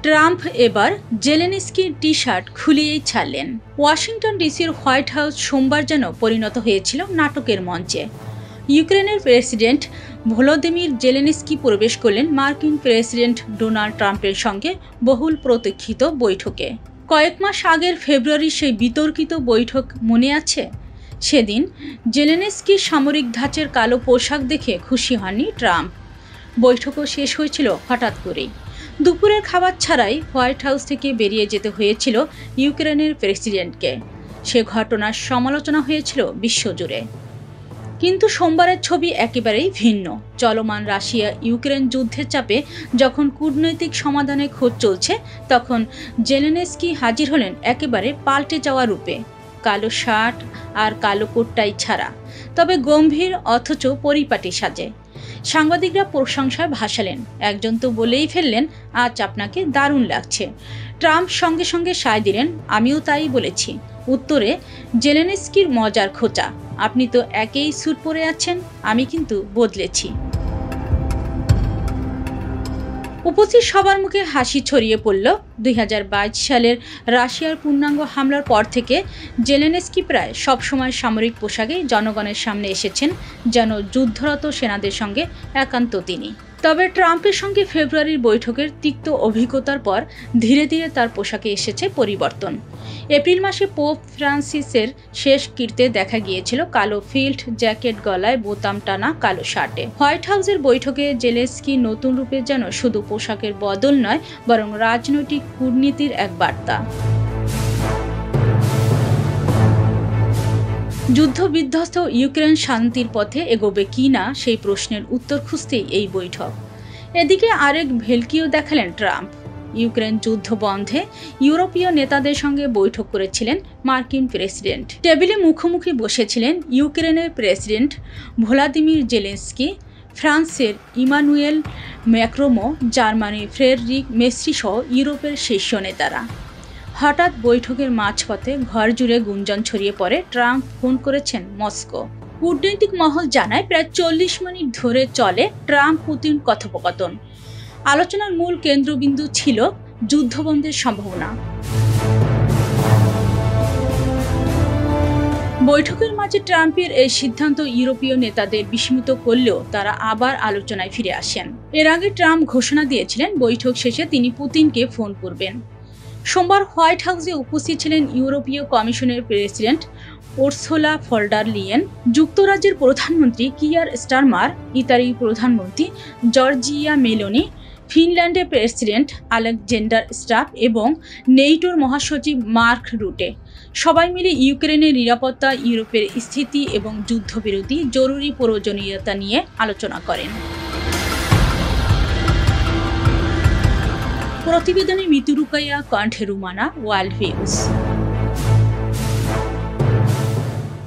Trump এবার জেলেনস্কির T shirt খুলিয়েই ছাড়লেন। Washington ডিসির হোয়াইট হাউস সোমবার যেন পরিণত হয়েছিল নাটকের মঞ্চে। ইউক্রেনের প্রেসিডেন্ট ভলোদিমির জেলেনস্কি প্রবেশ করলেন মার্কিন প্রেসিডেন্ট ডোনাল্ড ট্রাম্পের সঙ্গে বহুল প্রতীক্ষিত বৈঠকে। কয়েক মাস আগের ফেব্রুয়ারির সেই বিতর্কিত বৈঠক মনে আছে? সেদিন জেলেনস্কির সামরিক ধাঁচের কালো পোশাক দেখে খুশি হননি ট্রাম্প। বৈঠকও শেষ হয়েছিল হঠাৎ করেই। দুপুরের খাবার ছাড়াই হোয়াইট হাউস থেকে বেরিয়ে যেতে হয়েছিল ইউক্রেনের প্রেসিডেন্টকে। সে ঘটনার সমালোচনা হয়েছিল বিশ্বজুড়ে। কিন্তু সোমবারের ছবি একেবারেই ভিন্ন। চলমান রাশিয়া ইউক্রেন যুদ্ধের চাপে যখন কূটনৈতিক সমাধানের খোঁজ চলছে, তখন জেলেনস্কি হাজির হলেন একেবারে পাল্টে যাওয়া রূপে, কালো শার্ট আর কালো কোটটাই ছাড়া, তবে গম্ভীর অথচ পরিপাটি সাজে। সাংবাদিকরা প্রশংসায় ভাসালেন। একজন তো বলেই ফেললেন, আজ আপনাকে দারুণ লাগছে। ট্রাম্প সঙ্গে সঙ্গে সায় দিলেন, আমিও তাই বলেছি। উত্তরে জেলেনস্কির মজার খোঁচা, আপনি তো একই স্যুট পরে আছেন, আমি কিন্তু বদলেছি। উপস্থিত সবার মুখে হাসি ছড়িয়ে পড়ল। 2022 সালের রাশিয়ার পূর্ণাঙ্গ হামলার পর থেকে জেলেনস্কি প্রায় সবসময় সামরিক পোশাকে জনগণের সামনে এসেছেন, যেন যুদ্ধরত সেনাদের সঙ্গে একান্ত তিনি। তবে ট্রাম্পের সঙ্গে ফেব্রুয়ারির বৈঠকের তিক্ত অভিজ্ঞতার পর ধীরে ধীরে তার পোশাকে এসেছে পরিবর্তন। এপ্রিল মাসে পোপ ফ্রান্সিসের শেষ কীর্তে দেখা গিয়েছিল কালো ফিল্ড জ্যাকেট, গলায় বোতাম টানা কালো শার্টে। হোয়াইট হাউসের বৈঠকে জেলেনস্কি নতুন রূপে যেন শুধু পোশাকের বদল নয়, বরং রাজনৈতিক কূটনীতির এক বার্তা। যুদ্ধবিধ্বস্ত ইউক্রেন শান্তির পথে এগোবে কি না সেই প্রশ্নের উত্তর খুঁজতেই এই বৈঠক। এদিকে আরেক ভেলকিও দেখালেন ট্রাম্প। ইউক্রেন যুদ্ধ বন্ধে ইউরোপীয় নেতাদের সঙ্গে বৈঠক করেছিলেন মার্কিন প্রেসিডেন্ট। টেবিলে মুখোমুখি বসেছিলেন ইউক্রেনের প্রেসিডেন্ট ভলোদিমির জেলেনস্কি, ফ্রান্সের ইমানুয়েল ম্যাক্রোঁ, জার্মানির ফ্রেডরিক মের্সি সহ ইউরোপের শীর্ষ নেতারা। হঠাৎ বৈঠকের মাঝপথে ঘর জুড়ে গুঞ্জন ছড়িয়ে পড়ে ট্রাম্প ফোন করেছেন মস্কো। কূটনৈতিক মহল জানায়, প্রায় 40 মিনিট ধরে চলে ট্রাম্প পুতিন কথোপকথন। আলোচনার মূল কেন্দ্রবিন্দু ছিল যুদ্ধবন্ধের সম্ভাবনা। বৈঠকের মাঝে ট্রাম্পের এই সিদ্ধান্ত ইউরোপীয় নেতাদের বিস্মিত করলেও তারা আবার আলোচনায় ফিরে আসেন। এর আগে ট্রাম্প ঘোষণা দিয়েছিলেন বৈঠক শেষে তিনি পুতিনকে ফোন করবেন। সোমবার হোয়াইট হাউসে উপস্থিত ছিলেন ইউরোপীয় কমিশনের president Ursula von der Leyen, যুক্তরাজ্যের প্রধানমন্ত্রী কিয়ার স্টারমার, ইতালির প্রধানমন্ত্রী জর্জিয়া মেলোনি, ফিনল্যান্ডের প্রেসিডেন্ট আলেকজান্ডার স্টাব এবং নেটোর মহাসচিব মার্ক রুটে। সবাই মিলে ইউক্রেনের নিরাপত্তা, ইউরোপের স্থিতি এবং যুদ্ধবিরতি জরুরি প্রয়োজনীয়তা নিয়ে আলোচনা করেন। প্রতিবেদনে মিতু রুকাইয়া, কণ্ঠে রুমানা, ওয়ার্ল্ড ভিউজ।